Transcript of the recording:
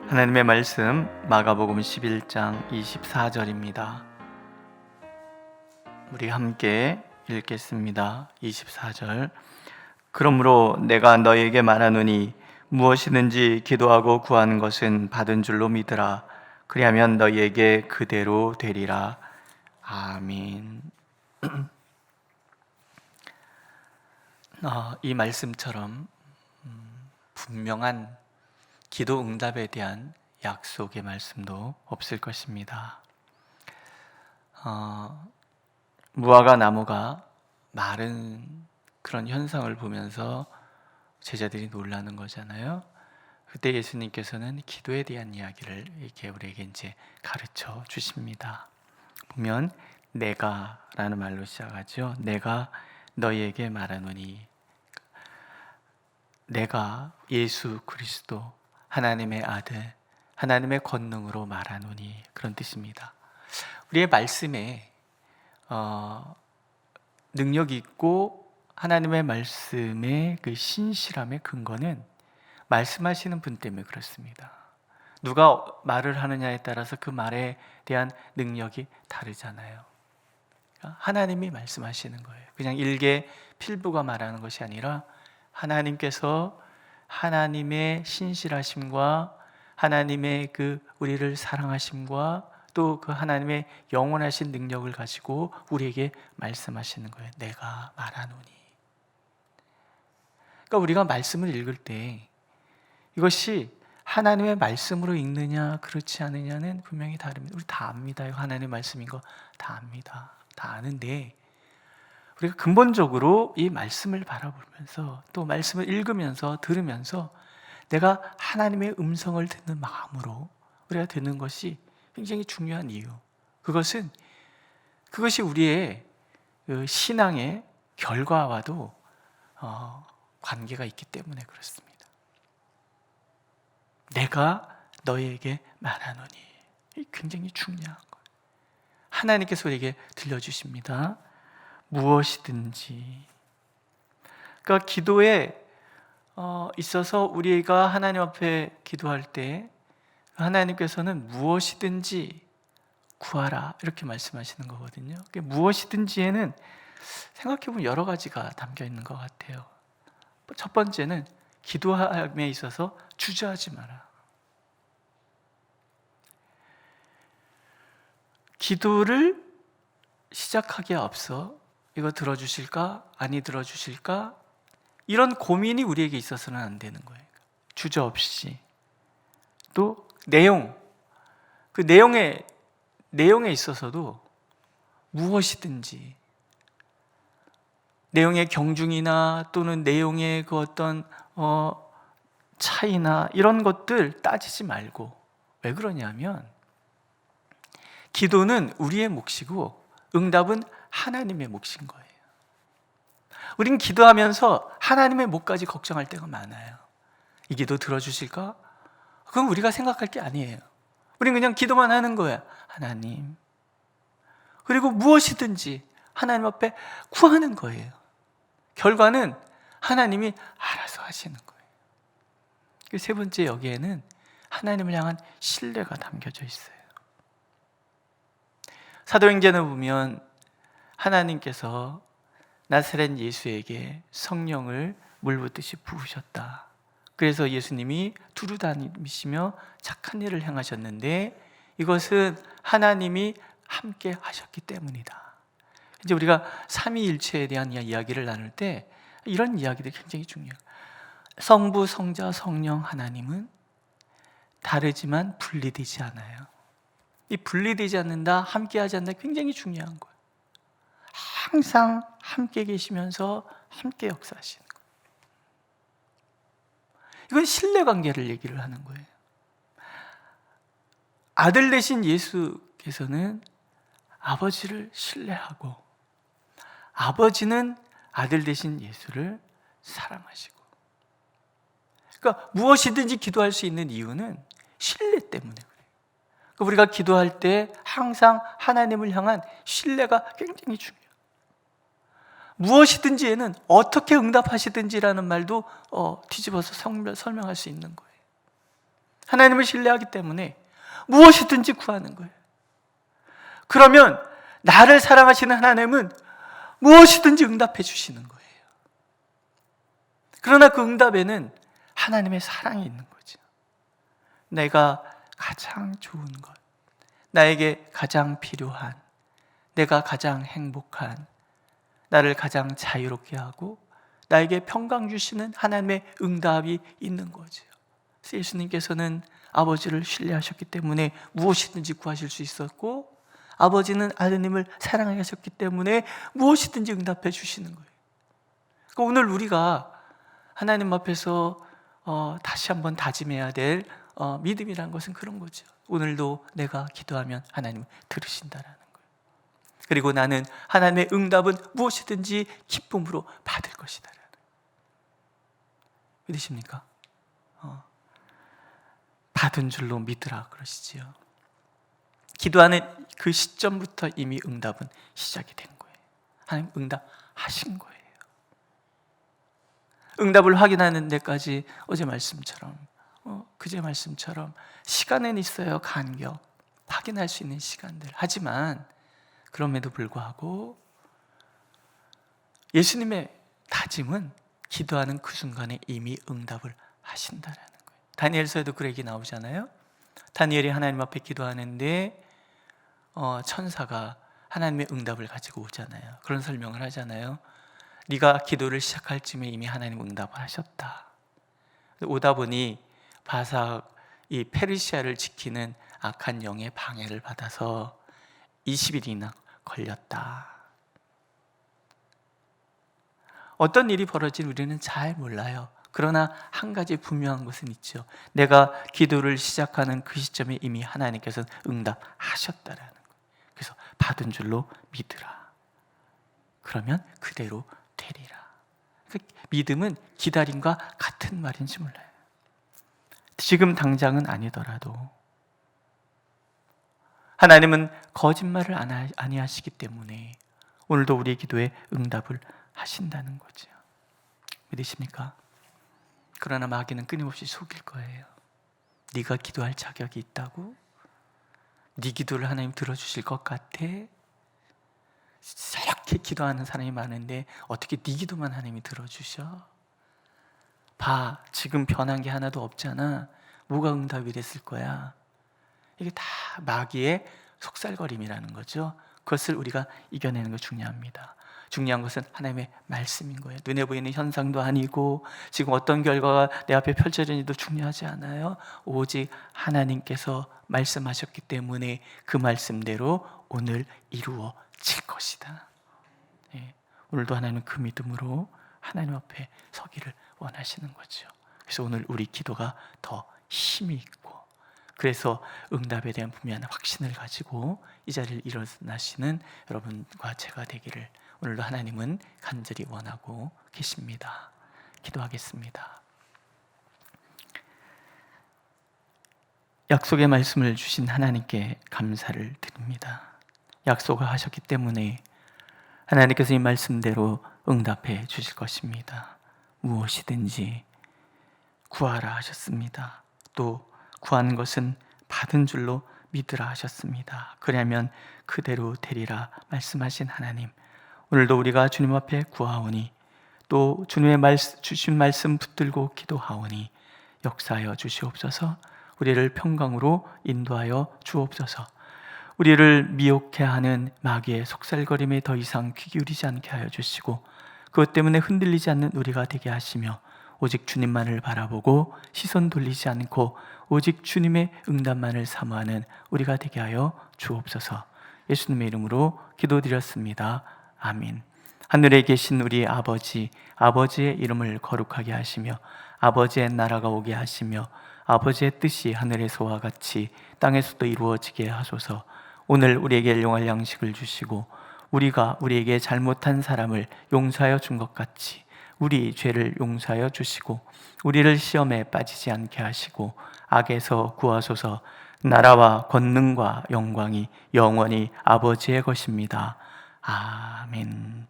하나님의 말씀 마가복음 11장 24절입니다. 우리 함께 읽겠습니다. 24절. 그러므로 내가 너희에게 말하노니 무엇이든지 기도하고 구하는 것은 받은 줄로 믿으라. 그리하면 너희에게 그대로 되리라. 아멘. 이 말씀처럼 분명한 기도 응답에 대한 약속의 말씀도 없을 것입니다. 무화과 나무가 마른 그런 현상을 보면서 제자들이 놀라는 거잖아요. 그때 예수님께서는 기도에 대한 이야기를 이렇게 우리에게 이제 가르쳐 주십니다. 보면 내가라는 말로 시작하죠. 내가 너희에게 말하노니, 내가 예수 그리스도 하나님의 아들, 하나님의 권능으로 말하노니, 그런 뜻입니다. 우리의 말씀에 능력이 있고 하나님의 말씀의 그 신실함의 근거는 말씀하시는 분 때문에 그렇습니다. 누가 말을 하느냐에 따라서 그 말에 대한 능력이 다르잖아요. 하나님이 말씀하시는 거예요. 그냥 일개 필부가 말하는 것이 아니라 하나님께서 하나님의 신실하심과 하나님의 그 우리를 사랑하심과 또 그 하나님의 영원하신 능력을 가지고 우리에게 말씀하시는 거예요. 내가 말하노니. 그러니까 우리가 말씀을 읽을 때 이것이 하나님의 말씀으로 읽느냐 그렇지 않느냐는 분명히 다릅니다. 우리 다 압니다. 이거 하나님의 말씀인 거 다 압니다. 다 아는데 우리가 근본적으로 이 말씀을 바라보면서 또 말씀을 읽으면서 들으면서 내가 하나님의 음성을 듣는 마음으로 우리가 듣는 것이 굉장히 중요한 이유. 그것이 우리의 신앙의 결과와도 관계가 있기 때문에 그렇습니다. 내가 너희에게 말하노니, 굉장히 중요한 거예요. 하나님께서 우리에게 들려주십니다. 무엇이든지. 그러니까 기도에 있어서 우리가 하나님 앞에 기도할 때 하나님께서는 무엇이든지 구하라 이렇게 말씀하시는 거거든요. 무엇이든지에는 생각해보면 여러 가지가 담겨 있는 것 같아요. 첫 번째는 기도함에 있어서 주저하지 마라. 기도를 시작하기에 앞서 이거 들어주실까? 아니 들어주실까? 이런 고민이 우리에게 있어서는 안 되는 거예요. 주저없이. 또 그 내용에 있어서도 무엇이든지 내용의 경중이나 또는 내용의 그 어떤 차이나 이런 것들 따지지 말고. 왜 그러냐면 기도는 우리의 몫이고 응답은 하나님의 몫인 거예요. 우린 기도하면서 하나님의 몫까지 걱정할 때가 많아요. 이 기도 들어주실까? 그건 우리가 생각할 게 아니에요. 우린 그냥 기도만 하는 거야. 하나님. 그리고 무엇이든지 하나님 앞에 구하는 거예요. 결과는 하나님이 알아서 하시는 거예요. 세 번째, 여기에는 하나님을 향한 신뢰가 담겨져 있어요. 사도행전을 보면 하나님께서 나사렛 예수에게 성령을 물붓듯이 부으셨다. 그래서 예수님이 두루 다니시며 착한 일을 행하셨는데 이것은 하나님이 함께 하셨기 때문이다. 이제 우리가 삼위일체에 대한 이야기를 나눌 때 이런 이야기들이 굉장히 중요해요. 성부, 성자, 성령 하나님은 다르지만 분리되지 않아요. 이 분리되지 않는다, 함께하지 않는다, 굉장히 중요한 거예요. 항상 함께 계시면서 함께 역사하시는 거예요. 이건 신뢰관계를 얘기를 하는 거예요. 아들 되신 예수께서는 아버지를 신뢰하고 아버지는 아들 되신 예수를 사랑하시고, 그러니까 무엇이든지 기도할 수 있는 이유는 신뢰 때문에 그래요. 그러니까 우리가 기도할 때 항상 하나님을 향한 신뢰가 굉장히 중요해요. 무엇이든지에는 어떻게 응답하시든지라는 말도 뒤집어서 설명할 수 있는 거예요. 하나님을 신뢰하기 때문에 무엇이든지 구하는 거예요. 그러면 나를 사랑하시는 하나님은 무엇이든지 응답해 주시는 거예요. 그러나 그 응답에는 하나님의 사랑이 있는 거죠. 내가 가장 좋은 것, 나에게 가장 필요한, 내가 가장 행복한, 나를 가장 자유롭게 하고 나에게 평강 주시는 하나님의 응답이 있는 거죠. 예수님께서는 아버지를 신뢰하셨기 때문에 무엇이든지 구하실 수 있었고, 아버지는 아드님을 사랑하셨기 때문에 무엇이든지 응답해 주시는 거예요. 그러니까 오늘 우리가 하나님 앞에서 다시 한번 다짐해야 될 믿음이라는 것은 그런 거죠. 오늘도 내가 기도하면 하나님은 들으신다라는 거예요. 그리고 나는 하나님의 응답은 무엇이든지 기쁨으로 받을 것이다. 믿으십니까? 받은 줄로 믿으라 그러시지요. 기도하는 그 시점부터 이미 응답은 시작이 된 거예요. 하나님 응답하신 거예요. 응답을 확인하는 데까지 어제 말씀처럼 그제 말씀처럼 시간은 있어요. 간격 확인할 수 있는 시간들. 하지만 그럼에도 불구하고 예수님의 다짐은 기도하는 그 순간에 이미 응답을 하신다라는 거예요. 다니엘서에도 그 얘기 나오잖아요. 다니엘이 하나님 앞에 기도하는데 천사가 하나님의 응답을 가지고 오잖아요. 그런 설명을 하잖아요. 네가 기도를 시작할 쯤에 이미 하나님 응답을 하셨다. 오다 보니 바삭 이 페르시아를 지키는 악한 영의 방해를 받아서 20일이나 걸렸다. 어떤 일이 벌어진 우리는 잘 몰라요. 그러나 한 가지 분명한 것은 있죠. 내가 기도를 시작하는 그 시점에 이미 하나님께서 응답하셨다라는 거예요. 그래서 받은 줄로 믿으라. 그러면 그대로 되리라. 믿음은 기다림과 같은 말인지 몰라요. 지금 당장은 아니더라도 하나님은 거짓말을 아니하시기 때문에 오늘도 우리의 기도에 응답을 하신다는 거죠. 믿으십니까? 그러나 마귀는 끊임없이 속일 거예요. 네가 기도할 자격이 있다고? 네 기도를 하나님 들어주실 것 같아? 저렇게 기도하는 사람이 많은데 어떻게 네 기도만 하나님이 들어주셔? 봐, 지금 변한 게 하나도 없잖아. 뭐가 응답이 됐을 거야? 이게 다 마귀의 속살거림이라는 거죠. 그것을 우리가 이겨내는 거 중요합니다. 중요한 것은 하나님의 말씀인 거예요. 눈에 보이는 현상도 아니고 지금 어떤 결과가 내 앞에 펼쳐지는지도 중요하지 않아요. 오직 하나님께서 말씀하셨기 때문에 그 말씀대로 오늘 이루어질 것이다. 예, 오늘도 하나님은 그 믿음으로 하나님 앞에 서기를 원하시는 거죠. 그래서 오늘 우리 기도가 더 힘이 있고, 그래서 응답에 대한 분명한 확신을 가지고 이 자리를 일어나시는 여러분과 제가 되기를 오늘도 하나님은 간절히 원하고 계십니다. 기도하겠습니다. 약속의 말씀을 주신 하나님께 감사를 드립니다. 약속을 하셨기 때문에 하나님께서 이 말씀대로 응답해 주실 것입니다. 무엇이든지 구하라 하셨습니다. 또 구한 것은 받은 줄로 믿으라 하셨습니다. 그러면 그대로 되리라 말씀하신 하나님, 오늘도 우리가 주님 앞에 구하오니 또 주님의 주신 말씀 붙들고 기도하오니 역사하여 주시옵소서. 우리를 평강으로 인도하여 주옵소서. 우리를 미혹해 하는 마귀의 속살거림에 더 이상 귀 기울이지 않게 하여 주시고, 그것 때문에 흔들리지 않는 우리가 되게 하시며 오직 주님만을 바라보고 시선 돌리지 않고 오직 주님의 응답만을 사모하는 우리가 되게 하여 주옵소서. 예수님의 이름으로 기도드렸습니다. 아멘. 하늘에 계신 우리 아버지, 아버지의 이름을 거룩하게 하시며 아버지의 나라가 오게 하시며 아버지의 뜻이 하늘에서와 같이 땅에서도 이루어지게 하소서. 오늘 우리에게 일용할 양식을 주시고 우리가 우리에게 잘못한 사람을 용서하여 준 것 같이 우리 죄를 용서하여 주시고 우리를 시험에 빠지지 않게 하시고 악에서 구하소서. 나라와 권능과 영광이 영원히 아버지의 것입니다. 아멘.